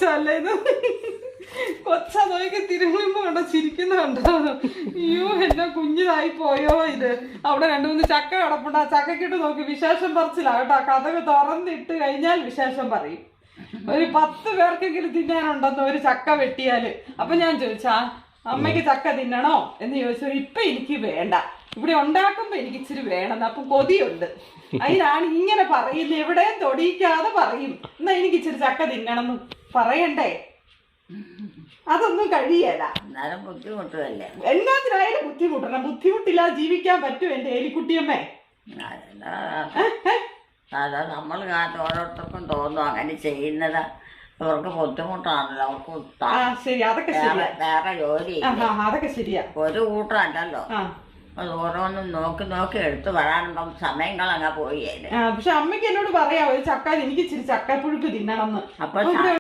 ചല്ലേന്ന് കൊച്ച നോക്കി തിരുമ്പോ കണ്ടോ ചിരിക്കുന്നുണ്ടോ? അയ്യോ എന്നെ കുഞ്ഞിതായി പോയോ ഇത്. അവിടെ 2-3 ചക്ക കിടപ്പുണ്ട്. ആ ചക്കക്കിട്ട് നോക്കി വിശേഷം പറച്ചില്ല കേട്ടോ. കഥക് തുറന്നിട്ട് കഴിഞ്ഞാൽ വിശേഷം പറയും. ഒരു 10 പേർക്കെങ്കിലും തിന്നാനുണ്ടെന്ന് ഒരു ചക്ക വെട്ടിയാല്. അപ്പൊ ഞാൻ ചോദിച്ചാ അമ്മയ്ക്ക് ചക്ക തിന്നണോ എന്ന് ചോദിച്ചു. ഇപ്പൊ എനിക്ക് വേണ്ട, ഇവിടെ ഉണ്ടാക്കുമ്പോ എനിക്ക് ഇച്ചിരി വേണം. അപ്പൊ കൊതിയുണ്ട്. അതിനാണ് ഇങ്ങനെ പറയുന്നത്. എവിടെയും തൊടിയിക്കാതെ പറയും, എന്നാ എനിക്ക് ഇച്ചിരി ചക്ക തിന്നണമെന്ന് പറയണ്ടേ? അതൊന്നും കഴിയല. ബുദ്ധിമുട്ടല്ലേ? എല്ലാത്തിനായാലും ബുദ്ധിമുട്ടണം. ബുദ്ധിമുട്ടില്ലാതെ ജീവിക്കാൻ പറ്റും എന്റെ എലിക്കുട്ടിയമ്മേ? അതാ നമ്മൾ ഓരോരുത്തർക്കും തോന്നും അങ്ങനെ ചെയ്യുന്നത് അവർക്ക് ബുദ്ധിമുട്ടാണല്ലോ. അവർക്ക് ശരി, അതൊക്കെ വേറെ ജോലി അതൊക്കെ ശരിയാ. ഒരു കൂട്ടമല്ലല്ലോ. അത് ഓരോന്നും നോക്കി എടുത്ത് വരാനുമ്പം സമയങ്ങളങ്ങ് പോയി. പക്ഷെ അമ്മയ്ക്ക് എന്നോട് പറയാം ഒരു ചക്ക, എനിക്ക് ഇച്ചിരി ചക്കപ്പുഴുക്ക് തിന്നണം എന്ന്. അപ്പൊ